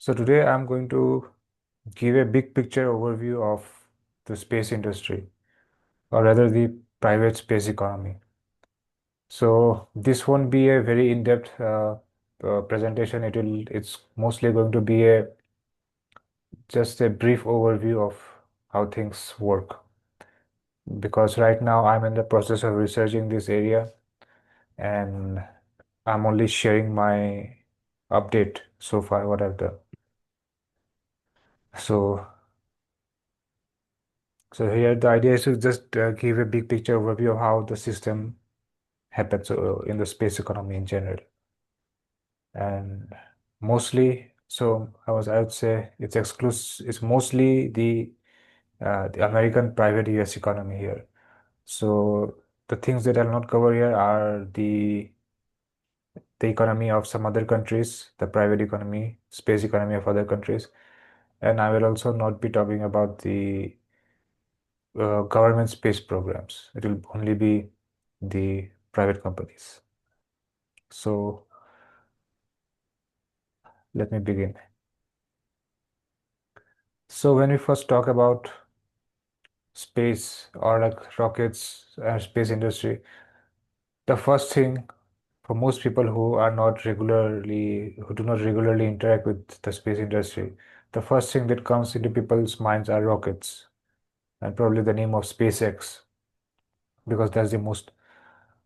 So today I'm going to give a big picture overview of the space industry, or rather the private space economy. So this won't be a very in-depth presentation. It's mostly going to be a just a brief overview of how things work. Because right now I'm in the process of researching this area and I'm only sharing my update so far, what I've done. So So here the idea is to just give a big picture overview of how the system happens in the space economy in general. And mostly, I would say it's mostly the American private US economy here. So the things that I'll not cover here are the economy of some other countries, the private economy, space economy of other countries. And I will also not be talking about the government space programs. It will only be the private companies. So let me begin. So when we first talk about space or like rockets and space industry, the first thing for most people who do not regularly interact with the space industry, the first thing that comes into people's minds are rockets and probably the name of SpaceX because that's the most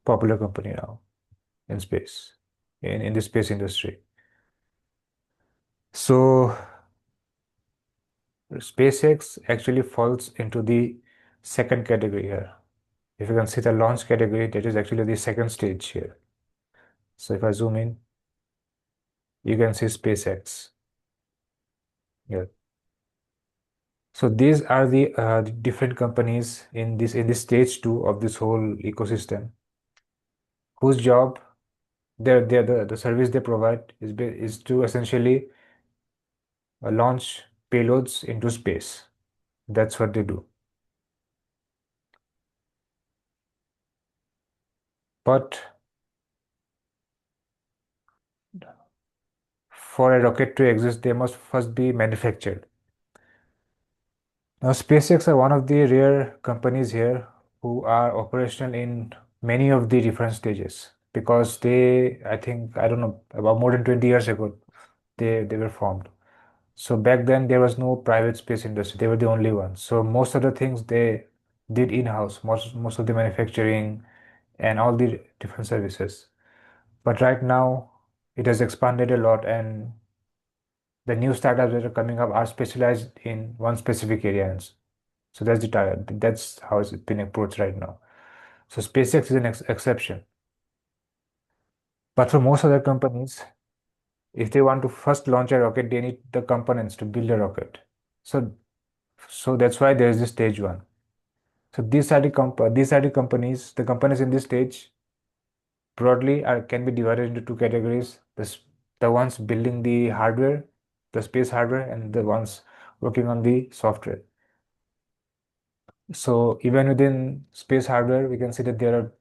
popular company now in space, in the space industry. So SpaceX actually falls into the second category here. If you can see the launch category, that is actually the second stage here. So if I zoom in, you can see SpaceX here. So these are the different companies in this stage two of this whole ecosystem, whose job, the service they provide is to essentially launch payloads into space. That's what they do. But for a rocket to exist, they must first be manufactured. Now, SpaceX are one of the rare companies here who are operational in many of the different stages because I think, I don't know, about more than 20 years ago, they were formed. So back then, there was no private space industry. They were the only ones. So most of the things they did in-house, most of the manufacturing and all the different services. But right now, it has expanded a lot, and the new startups that are coming up are specialized in one specific area. So that's how it's been approached right now. So SpaceX is an exception. But for most other companies, if they want to first launch a rocket, they need the components to build a rocket. So so that's why there is this stage one. So these are the companies. The companies in this stage broadly can be divided into two categories. The ones building the hardware, the space hardware, and the ones working on the software. So even within space hardware, we can see that there are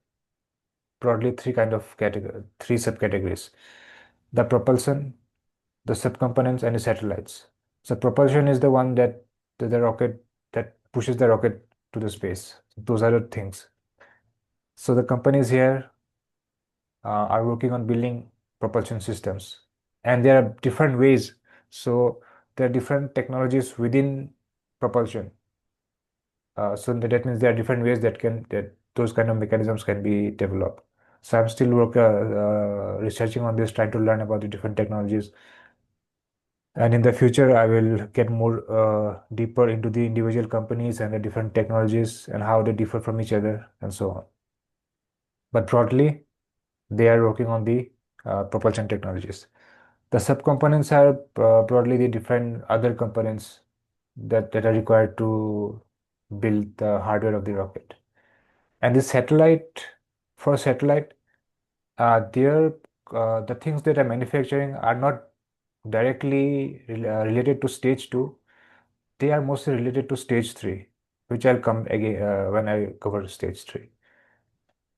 broadly three subcategories: the propulsion, the subcomponents, and the satellites. So propulsion is the one the rocket that pushes the rocket to the space. Those are the things. So the companies here are working on building propulsion systems, and there are different ways. So there are different technologies within propulsion. So that means there are different ways that those kind of mechanisms can be developed. So I'm still researching on this, trying to learn about the different technologies. And in the future, I will get more deeper into the individual companies and the different technologies and how they differ from each other and so on. But broadly, they are working on the propulsion technologies. The subcomponents are broadly the different other components that are required to build the hardware of the rocket. And for satellite, there the things that are manufacturing are not directly related to stage two. They are mostly related to stage three, which I'll come again when I cover stage three.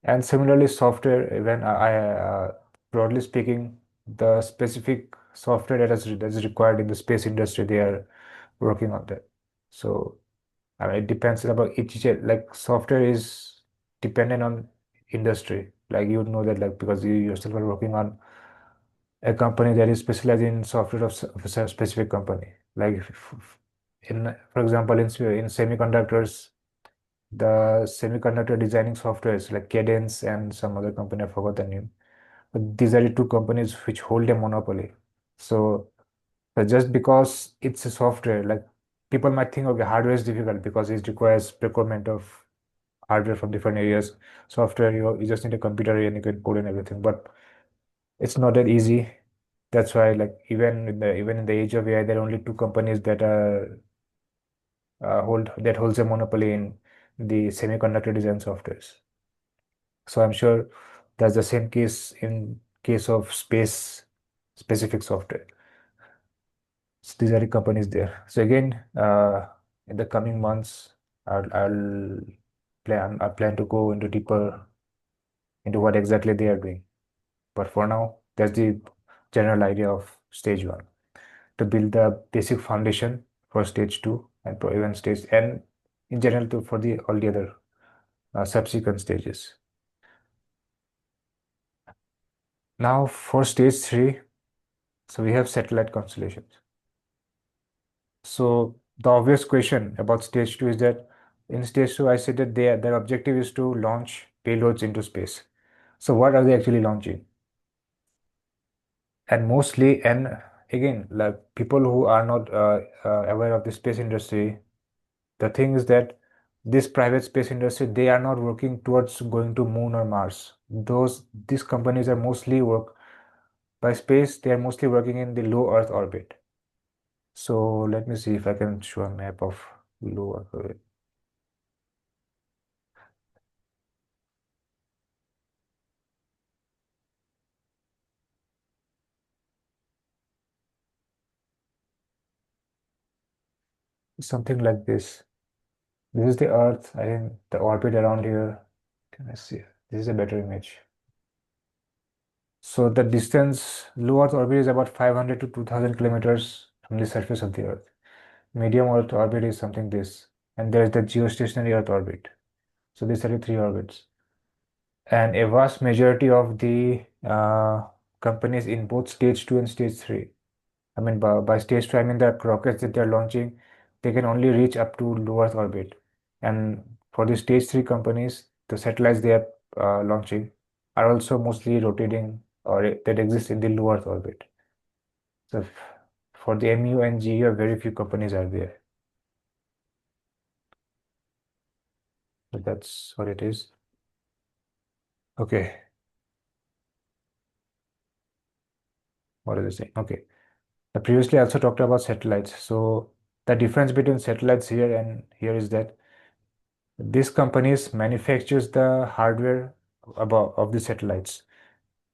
And similarly, software, broadly speaking, the specific software that is required in the space industry, they are working on that. So I mean, it depends about like software is dependent on industry. Like you know that like because you yourself are working on a company that is specialized in software of a specific company. Like in for example in semiconductors, the semiconductor designing softwares like Cadence and some other company, I forgot the name. But these are the two companies which hold a monopoly. So, so just because it's a software, like people might think, okay, hardware is difficult because it requires procurement of hardware from different areas. Software, you just need a computer and you can code and everything. But it's not that easy. That's why, like even in the age of AI, there are only two companies that are holds a monopoly in the semiconductor design softwares. So I'm sure that's the same case in case of space specific software. So these are the companies there. So again, in the coming months, I plan to go into deeper into what exactly they are doing. But for now, that's the general idea of stage one, to build the basic foundation for stage two and even stage and in general to for the all the other subsequent stages. Now for stage three, so we have satellite constellations. So the obvious question about stage two is that in stage two, I said that their objective is to launch payloads into space. So what are they actually launching? And mostly, and again, like people who are not aware of the space industry, the thing is that this private space industry, they are not working towards going to moon or Mars. These companies are mostly work by space. They are mostly working in the low Earth orbit. So let me see if I can show a map of low Earth orbit. Something like this. This is the Earth. I think the orbit around here. Can I see? This is a better image. So the distance, low Earth orbit is about 500 to 2000 kilometers from the surface of the Earth. Medium Earth orbit is something this. And there is the geostationary Earth orbit. So these are the three orbits. And a vast majority of the companies in both stage two and stage three. I mean, by stage two, I mean the rockets that they're launching, they can only reach up to low Earth orbit. And for the stage three companies, the satellites they are launching are also mostly rotating or that exist in the low Earth orbit. So for the MU and GU, very few companies are there. So that's what it is. Okay, what is it saying? Okay. I previously also talked about satellites. So the difference between satellites here and here is that these companies manufactures the hardware about of the satellites.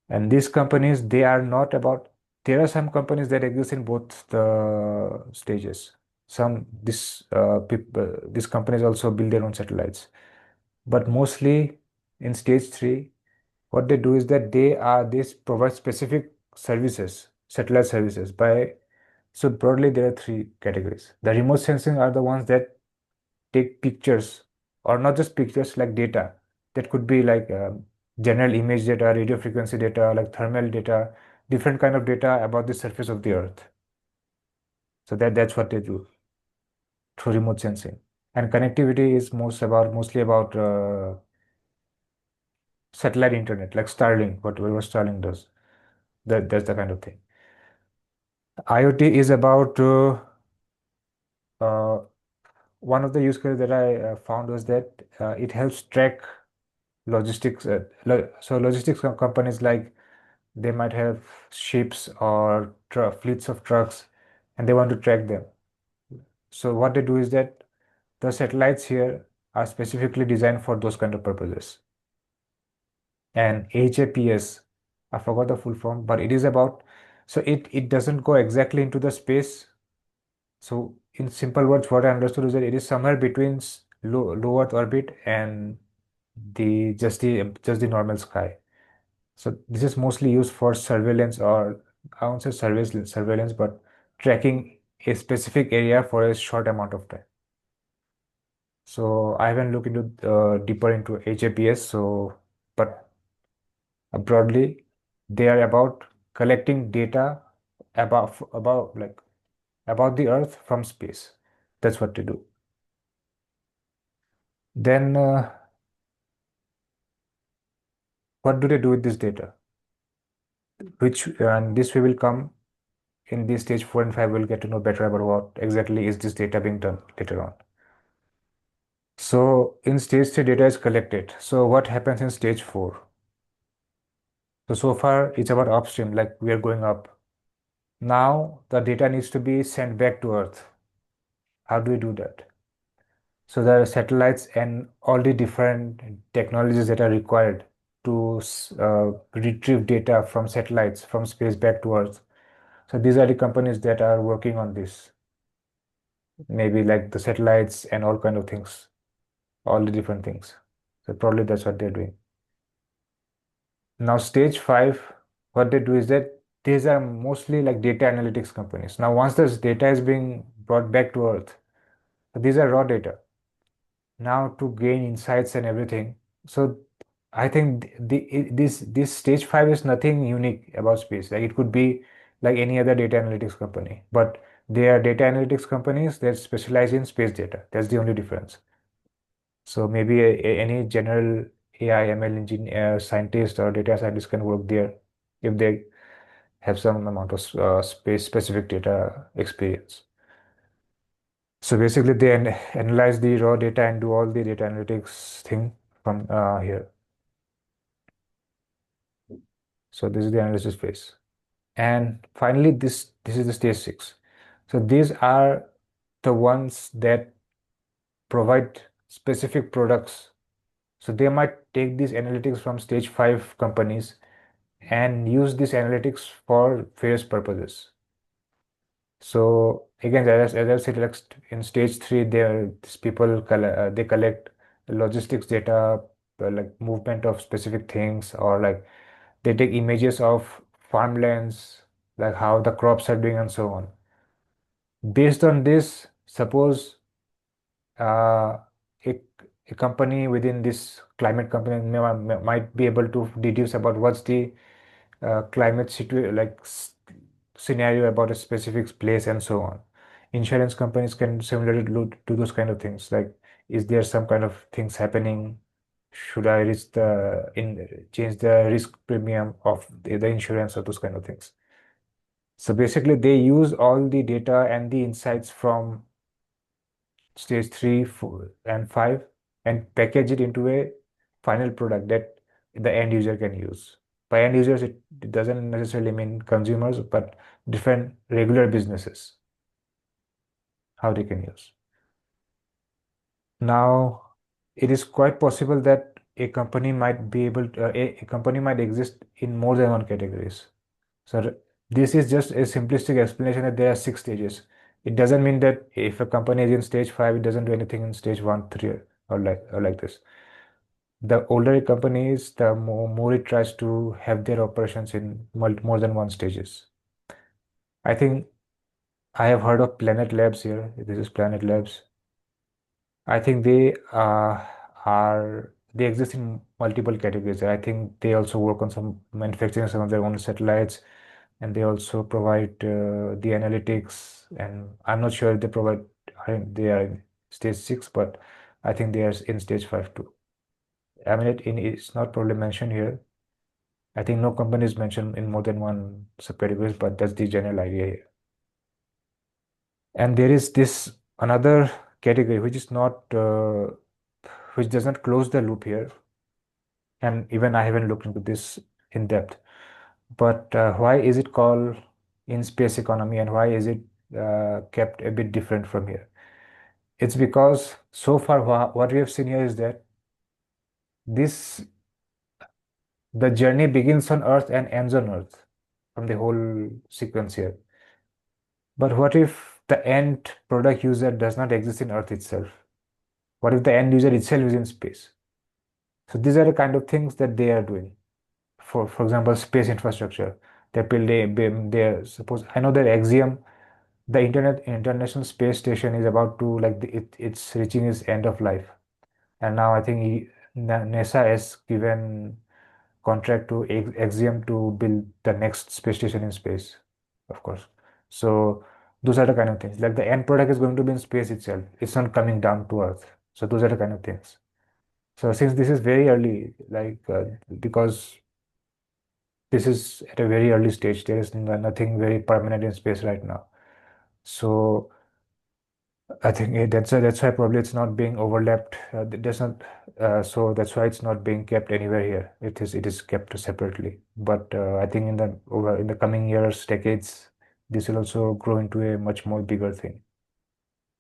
And these companies, they are not about, there are some companies that exist in both the stages. These companies also build their own satellites. But mostly in stage three, what they do is that they provide specific services, satellite services by so broadly there are three categories. The remote sensing are the ones that take pictures or not just pictures like data. That could be like general image data, radio frequency data, like thermal data, different kind of data about the surface of the earth. So that's what they do through remote sensing. And connectivity is mostly about satellite internet, like Starlink, whatever Starlink does. That's the kind of thing. IoT is about uh, one of the use cases that I found was that it helps track logistics. So logistics companies like they might have ships or fleets of trucks, and they want to track them. So what they do is that the satellites here are specifically designed for those kind of purposes. And HAPS, I forgot the full form, but it is about so it doesn't go exactly into the space. So in simple words, what I understood is that it is somewhere between low Earth orbit and the just the normal sky. So this is mostly used for surveillance or I won't say surveillance, but tracking a specific area for a short amount of time. So I haven't looked into deeper into HAPS. So, but broadly, they are about collecting data about the Earth from space. That's what they do. Then, what do they do with this data? Which and this we will come in this stage 4 and 5. We'll get to know better about what exactly is this data being done later on. So in stage 3, data is collected. So what happens in stage 4? So far it's about upstream, like we are going up. Now the data needs to be sent back to Earth. How do we do that? So there are satellites and all the different technologies that are required to retrieve data from satellites from space back to Earth. So these are the companies that are working on this, maybe like the satellites and all kind of things, all the different things. So probably that's what they're doing. Now stage 5, what they do is that these are mostly like data analytics companies. Now once this data is being brought back to Earth, these are raw data. Now to gain insights and everything. So I think this stage 5 is nothing unique about space. Like it could be like any other data analytics company, but they are data analytics companies that specialize in space data. That's the only difference. So maybe any general AI, ML engineer, scientist or data scientist can work there if they have some amount of space specific data experience. So basically, they analyze the raw data and do all the data analytics thing from here. So this is the analysis phase. And finally, this is the stage 6. So these are the ones that provide specific products. So they might take these analytics from stage 5 companies and use this analytics for various purposes. So again, as I said, like in stage 3, these people they collect logistics data, like movement of specific things, or like they take images of farmlands, like how the crops are doing and so on. Based on this, suppose uh, a, a company within this climate company might be able to deduce about what's the climate scenario about a specific place and so on. Insurance companies can similarly do those kind of things. Like, is there some kind of things happening? Should I change the risk premium of the insurance or those kind of things? So basically, they use all the data and the insights from stage 3, 4, and 5 and package it into a final product that the end user can use. By end users, it doesn't necessarily mean consumers, but different regular businesses, how they can use. Now, it is quite possible that a company might be able to, a company might exist in more than one categories. So this is just a simplistic explanation that there are 6 stages. It doesn't mean that if a company is in stage 5, it doesn't do anything in stage 1, 3, or like this. The older a company is, the more it tries to have their operations in more than one stages. I think I have heard of Planet Labs here. This is Planet Labs. I think they exist in multiple categories. I think they also work on some manufacturing some of their own satellites, and they also provide the analytics. And I'm not sure if they provide. They are in stage 6, but I think they are in stage 5 too. I mean, it's not probably mentioned here. I think no company is mentioned in more than one subcategories, but that's the general idea here. And there is this another category which is not which does not close the loop here. And even I haven't looked into this in depth. But why is it called in space economy, and why is it kept a bit different from here? It's because so far what we have seen here is that this the journey begins on Earth and ends on Earth from the whole sequence here. But what if the end product user does not exist in Earth itself? What if the end user itself is in space? So these are the kind of things that they are doing. For example, space infrastructure. They build they suppose I know that Axiom, the Internet International Space Station is about to like it's reaching its end of life, and now I think NASA has given contract to Axiom to build the next space station in space, of course. So those are the kind of things. Like the end product is going to be in space itself. It's not coming down to Earth. So those are the kind of things. So since this is very early, because this is at a very early stage, there is nothing very permanent in space right now. So I think that's why probably it's not being overlapped. There's not so that's why it's not being kept anywhere here. It is kept separately. But I think in the coming years, decades, this will also grow into a much more bigger thing.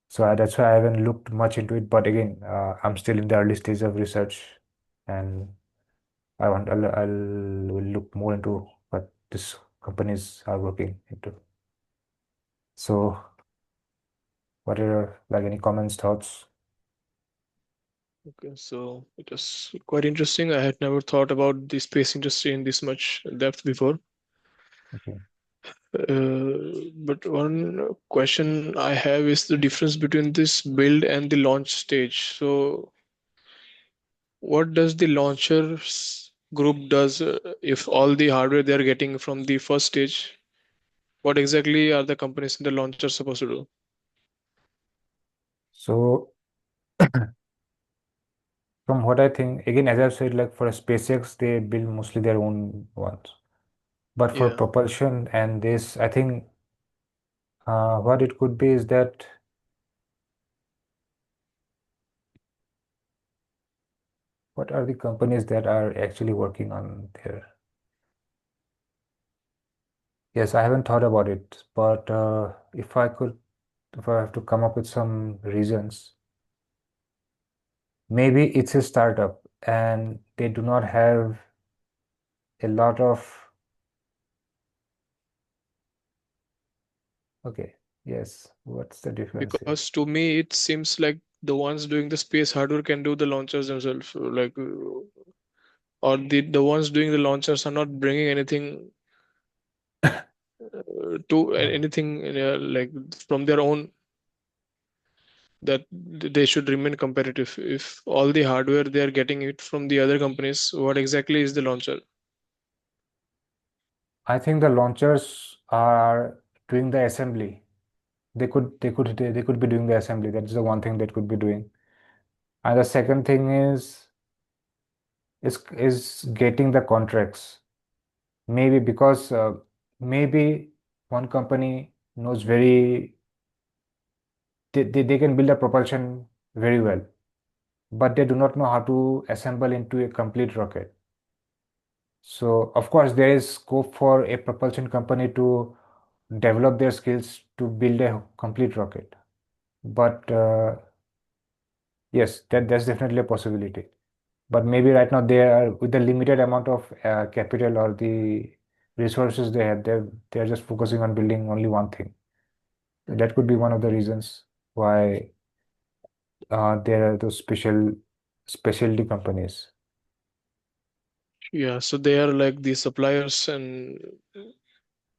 So that's why I haven't looked much into it. But again, I'm still in the early stage of research, and I'll will look more into what these companies are working into. So what are like any comments, thoughts? Okay, so it was quite interesting. I had never thought about the space industry in this much depth before. Okay. But one question I have is the difference between this build and the launch stage. So, what does the launchers group does if all the hardware they are getting from the first stage? What exactly are the companies in the launcher supposed to do? So from what I think, again, as I've said, like for a SpaceX, they build mostly their own ones. But for Yeah, propulsion and this, I think what it could be is that what are the companies that are actually working on there? Yes, I haven't thought about it, but if I have to come up with some reasons, maybe it's a startup and they do not have a lot of, okay, yes, what's the difference here? because to me it seems like the ones doing the space hardware can do the launchers themselves. Or the ones doing the launchers are not bringing anything to Uh, anything like from their own, that they should remain competitive. If all the hardware they are getting it from the other companies, what exactly is the launcher? I think the launchers are doing the assembly. They could be doing the assembly. That's the one thing that could be doing. And the second thing is getting the contracts. Maybe because maybe one company knows they can build a propulsion very well, but they do not know how to assemble into a complete rocket. So of course there is scope for a propulsion company to develop their skills to build a complete rocket. But yes, that's definitely a possibility. But maybe right now they are with the limited amount of capital or the resources they have, they're just focusing on building only one thing. That could be one of the reasons why there are those specialty companies. Yeah, so they are like the suppliers, and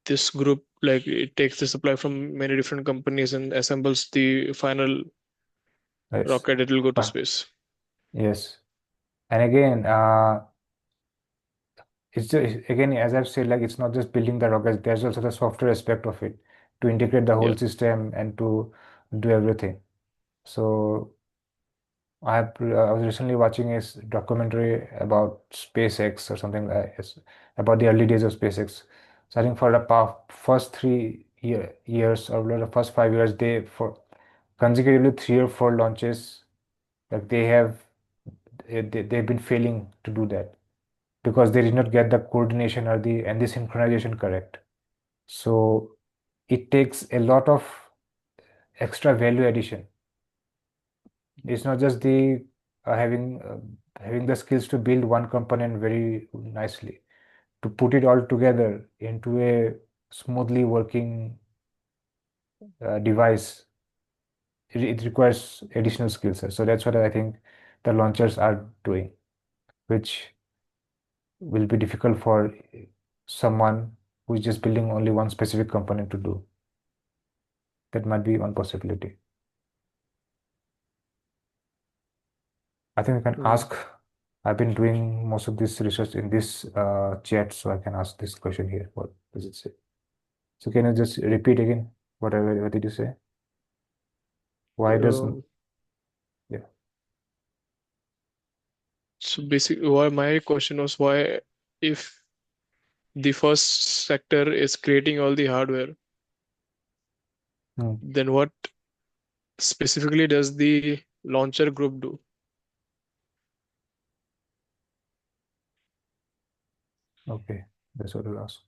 this group like it takes the supply from many different companies and assembles the final Yes. rocket that will go to Fine. space. Yes. And again, it's just, again, as I've said, like it's not just building the rockets, there's also the software aspect of it to integrate the Yeah. whole system and to do everything. So I was recently watching a documentary about SpaceX or something like it's about the early days of SpaceX. So I think for the first 3 years or the first 5 years, they for consecutively 3 or 4 launches, like they've been failing to do that because they did not get the coordination or the synchronization correct. So it takes a lot of extra value addition. It's not just the having the skills to build one component very nicely. To put it all together into a smoothly working device, it requires additional skills. So that's what I think the launchers are doing, which will be difficult for someone. who's just building only one specific component to do. That might be one possibility. I think we can Mm. ask. I've been doing most of this research in this chat, so I can ask this question here. What does it say? So can you just repeat again? What did you say? Why does Um, yeah? so basically, why my question was why, if the first sector is creating all the hardware, Hmm, then what specifically does the launcher group do? okay, that's what I'll ask.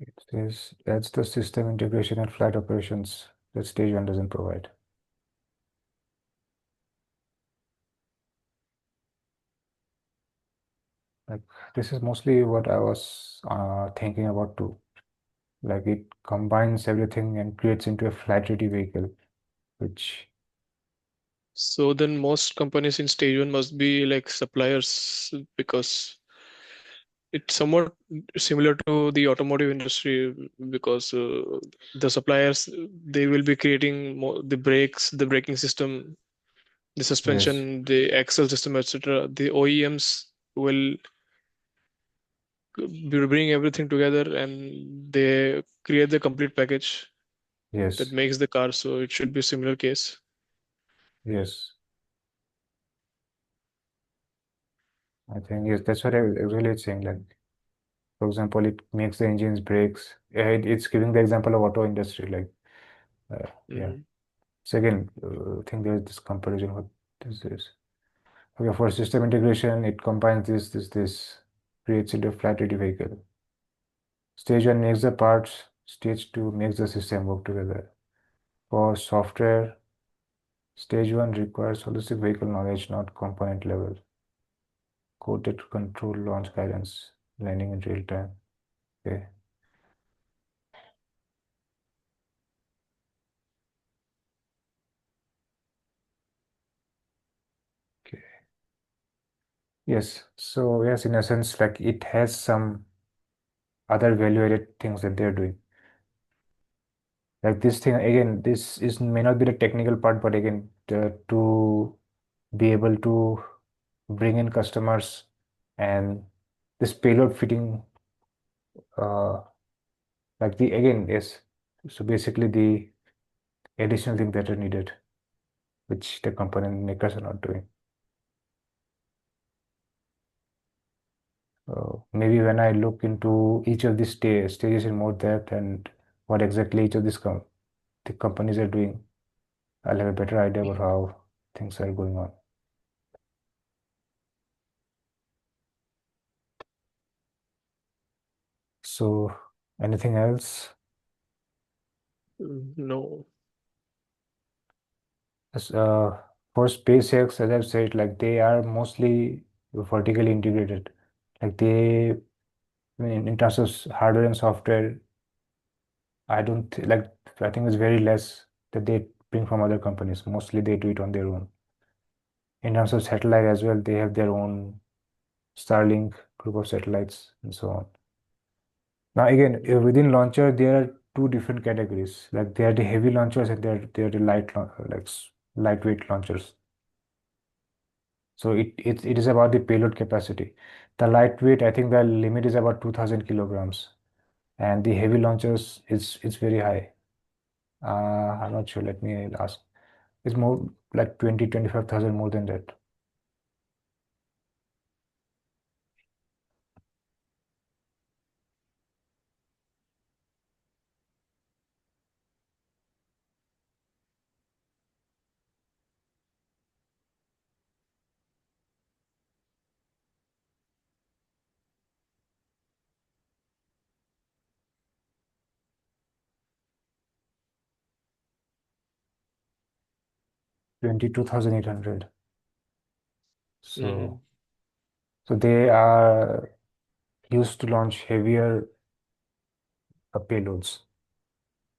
It says that's the system integration and flight operations that stage one doesn't provide. Like this is mostly what I was thinking about too. Like it combines everything and creates into a flight ready vehicle, which So then most companies in stage one must be like suppliers, because it's somewhat similar to the automotive industry, because the suppliers, they will be creating the brakes, the braking system, the yes, suspension, the axle system, etc. The OEMs will bring everything together and they create the complete package that yes, makes the car. So it should be a similar case. yes. I think yes, that's what I really saying. Like for example, it makes the engines brakes. It's giving the example of auto industry. Like yeah. Mhm. So again, I think there's this comparison. What this is. Okay, for system integration, it combines this, creates into a flat ready vehicle. Stage one makes the parts, stage two makes the system work together. For software, stage one requires holistic vehicle knowledge, not component level. Coded control launch guidance, landing in real time. Okay. Okay. Yes. So yes, in a sense, like it has some other value-added things that they're doing. Like this thing again, this is may not be the technical part, but again, to be able to bring in customers and this payload fitting uh, like the again yes, so basically the additional thing that are needed which the component makers are not doing. Maybe when I look into each of these stages in more depth and what exactly each of these the companies are doing, I'll have a better idea about how things are going on. So anything else? No. As, for SpaceX, as I've said, like they are mostly vertically integrated. Like they, I mean, in terms of hardware and software, I don't like. I think it's very less that they bring from other companies. Mostly they do it on their own. In terms of satellite as well, they have their own Starlink group of satellites and so on. Now again, within launcher, there are two different categories. Like there are the heavy launchers and there are the lightweight launchers. So it is about the payload capacity. The lightweight, I think the limit is about 2000 kilograms, and the heavy launchers is very high. I'm not sure. Let me ask. It's more like 25,000 more than that. 22,800. Mm-hmm. So so they are used to launch heavier payloads.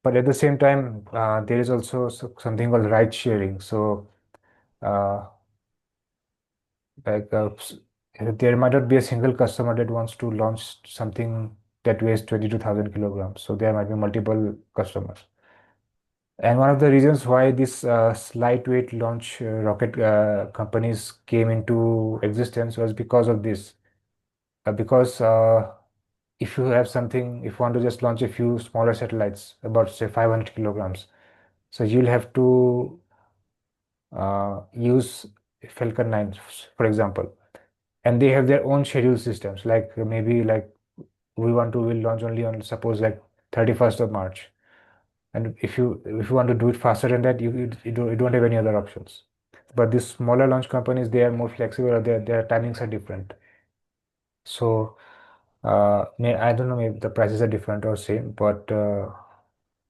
But at the same time, there is also something called ride sharing. So uh, like there might not be a single customer that wants to launch something that weighs 22,000 kilograms. So there might be multiple customers. And one of the reasons why these lightweight launch rocket companies came into existence was because of this. Because if you have something, if you want to just launch a few smaller satellites, about say 500 kilograms, so you'll have to use Falcon 9, for example, and they have their own schedule systems. Like maybe like will launch only on suppose like 31st of March, and if you want to do it faster than that, you don't have any other options. But these smaller launch companies, they are more flexible, or their timings are different. So I don't know, maybe the prices are different or same, but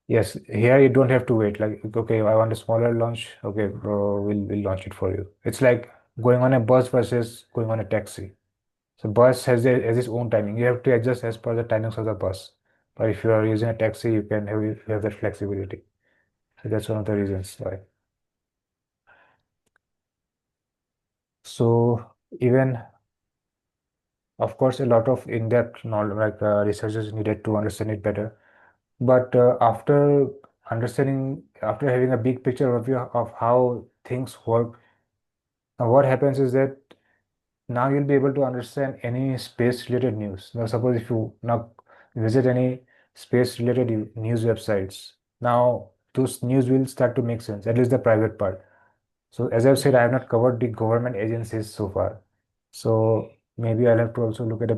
yes, here you don't have to wait. Like, okay, I want a smaller launch. Okay, bro, we'll launch it for you. It's like going on a bus versus going on a taxi. So bus has its own timing. You have to adjust as per the timings of the bus. But if you are using a taxi, you have that flexibility. So that's one of the reasons why. So even of course, a lot of in-depth knowledge, like research is needed to understand it better. But after having a big picture overview of how things work, what happens is that now you'll be able to understand any space-related news. Now, suppose if you now visit any space-related news websites, now those news will start to make sense, at least the private part. So as I've said, I have not covered the government agencies so far. So maybe I'll have to also look at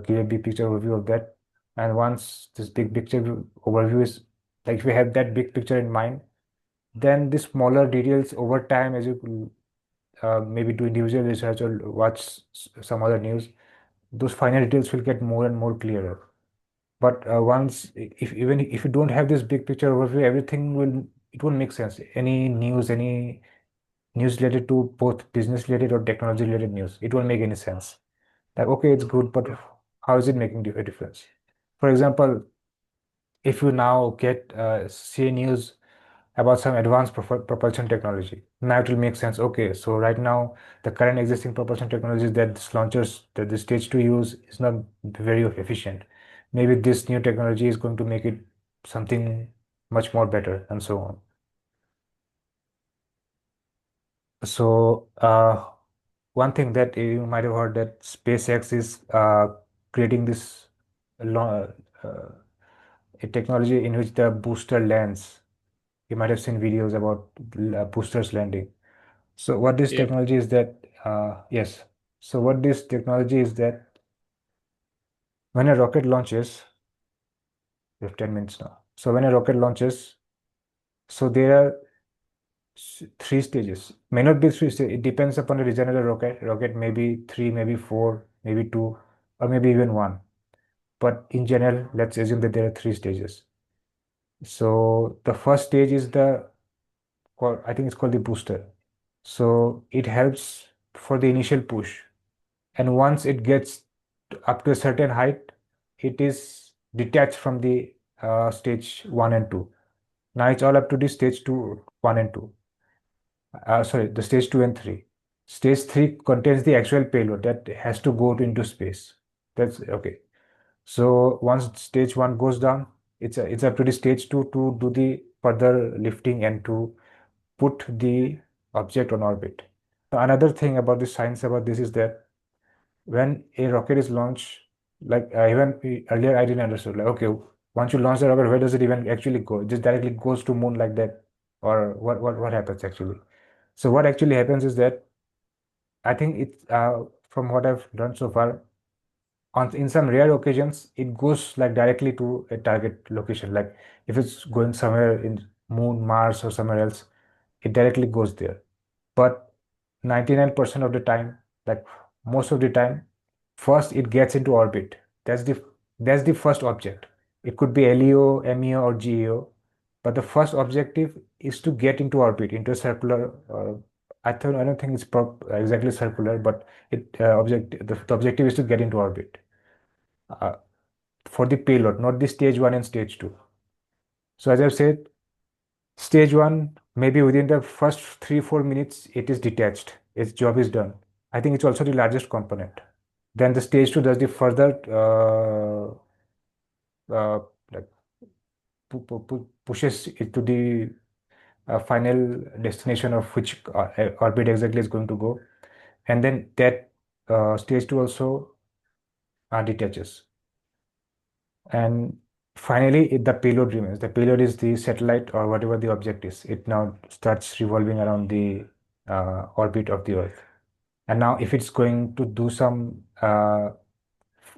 give a big picture overview of that. And once this big picture overview is like if you have that big picture in mind, then the smaller details over time, as you maybe do individual research or watch some other news, those finer details will get more and more clearer. But once, if even if you don't have this big picture overview, everything will it won't make sense. Any news related to both business related or technology related news, it won't make any sense. Like, okay, it's good, but how is it making a difference? For example, if you now get see news about some advanced propulsion technology, now it will make sense. Okay, so right now the current existing propulsion technologies that this launchers that the stage to use is not very efficient. Maybe this new technology is going to make it something much more better, and so on. So, one thing that you might have heard that SpaceX is creating this lo- uh, a technology in which the booster lands. You might have seen videos about boosters landing. So, what this Yep. technology is that, yes. So, what this technology is that when a rocket launches, we have 10 minutes now. So, when a rocket launches, so there are three stages. May not be three stages. It depends upon the design of the rocket. Rocket may be three, maybe four, maybe two, or maybe even one. But in general, let's assume that there are three stages. So the first stage is I think it's called the booster. So it helps for the initial push. And once it gets up to a certain height, it is detached from the stage one and two. Now it's all up to the stage two, one and two. Sorry, the stage two and three. Stage 3 contains the actual payload that has to go into space. That's okay. So once stage 1 goes down, it's up to the stage 2 to do the further lifting and to put the object on orbit. Now, another thing about the science about this is that when a rocket is launched, like earlier I didn't understand, like, okay, once you launch the rocket, where does it even actually go? It just directly goes to moon like that, or what happens actually? So what actually happens is that I think from what I've learned so far, on in some rare occasions it goes like directly to a target location. Like if it's going somewhere in moon, Mars, or somewhere else, it directly goes there. But 99% of the time, like most of the time, first it gets into orbit. That's the first object. It could be LEO, MEO, or GEO, but the first objective is to get into orbit, into a circular. I don't think it's exactly circular, but the objective is to get into orbit uh, for the payload, not the stage 1 and stage 2. So as I've said, stage 1, maybe within the first 3-4 minutes, it is detached. Its job is done. I think it's also the largest component. Then the stage 2 does the further like pushes it to the final destination of which orbit exactly is going to go. And then that stage 2 also detaches. And finally, the payload remains. The payload is the satellite or whatever the object is. It now starts revolving around the orbit of the Earth. And now, if it's going to do some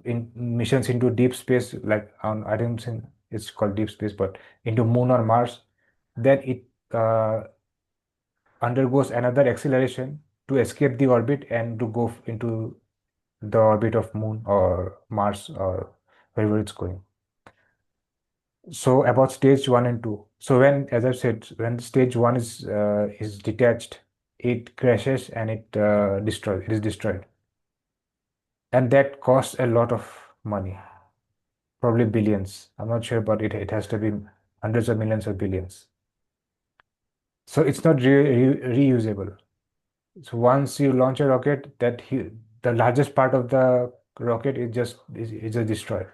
in missions into deep space, like on I don't think it's called deep space, but into Moon or Mars, then it undergoes another acceleration to escape the orbit and to go into the orbit of Moon or Mars or wherever it's going. So about stage 1 and 2. So when, as I've said, when stage 1 is detached, it crashes and it is destroyed. And that costs a lot of money, probably billions. I'm not sure, but it has to be hundreds of millions or billions. So it's not reusable. So once you launch a rocket, the largest part of the rocket is just destroyed.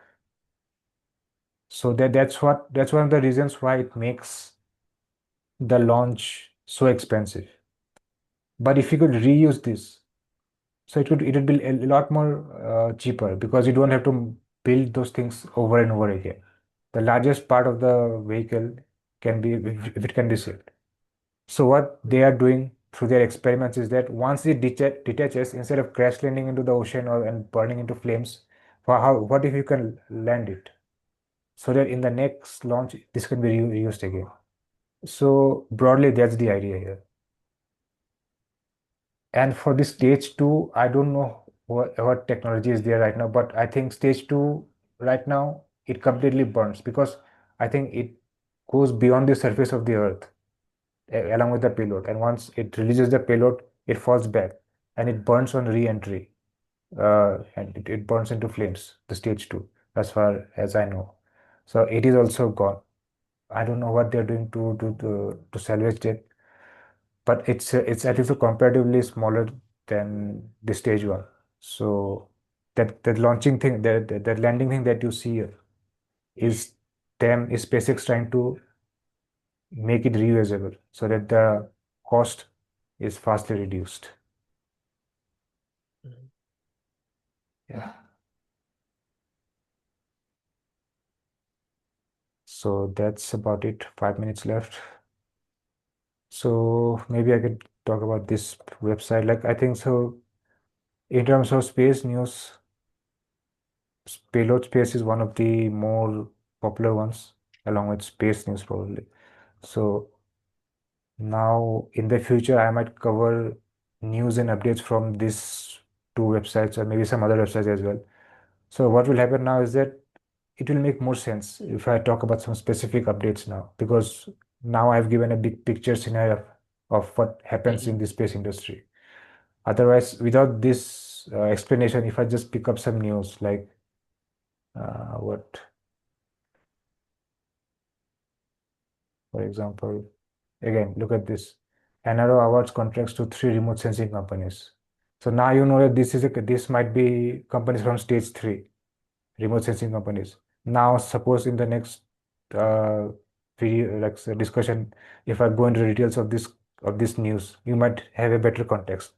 So that's one of the reasons why it makes the launch so expensive. But if you could reuse this, so it would be a lot more cheaper because you don't have to build those things over and over again. The largest part of the vehicle can be if it can be saved. So what they are doing through their experiments is that once it detaches, instead of crash landing into the ocean or and burning into flames, what if you can land it so that in the next launch this can be reused again. So broadly, that's the idea here. And for the stage 2, I don't know what technology is there right now, but I think stage 2 right now it completely burns because I think it goes beyond the surface of the Earth along with the payload. And once it releases the payload, it falls back and it burns on re-entry. And it burns into flames, the stage 2, as far as I know. So it is also gone. I don't know what they're doing to salvage it, but it's at least comparatively smaller than the stage 1. So that launching thing, that landing thing that you see here is SpaceX trying to make it reusable so that the cost is vastly reduced. Mhm. Yeah. So that's about it. 5 minutes left. So maybe I could talk about this website. Like I think so in terms of space news, payload space is one of the more popular ones, along with space news probably. So now in the future, I might cover news and updates from these two websites or maybe some other websites as well. So what will happen now is that it will make more sense if I talk about some specific updates now, because now I've given a big picture scenario of what happens in Mhm. the space industry. Otherwise, without this explanation, if I just pick up some news like what, for example, again, look at this. NRO awards contracts to three remote sensing companies. So now you know that this might be companies from stage three, remote sensing companies. Now suppose in the next uh, video, like discussion, if I go into the details of this news, you might have a better context.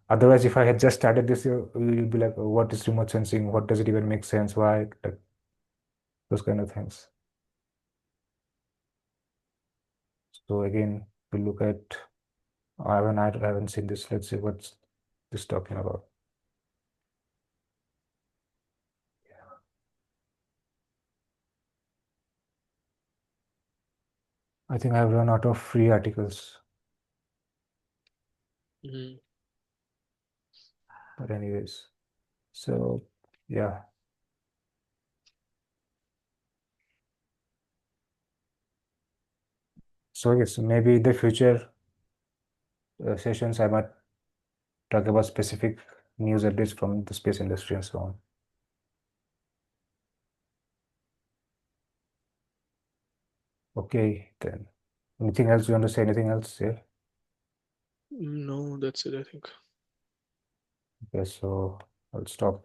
Otherwise, if I had just started this, you'll be like, "Oh, what is remote sensing? What does it even make sense? Why?" Like those kind of things. So again, we look at I haven't seen this. Let's see what's this talking about. I think I've run out of free articles. Mhm. But anyways, so yeah. So yes, maybe in the future sessions I might talk about specific news updates from the space industry and so on. Okay, then. Anything else you want to say? Anything else? Yeah. No, that's it, I think. Okay, so I'll stop.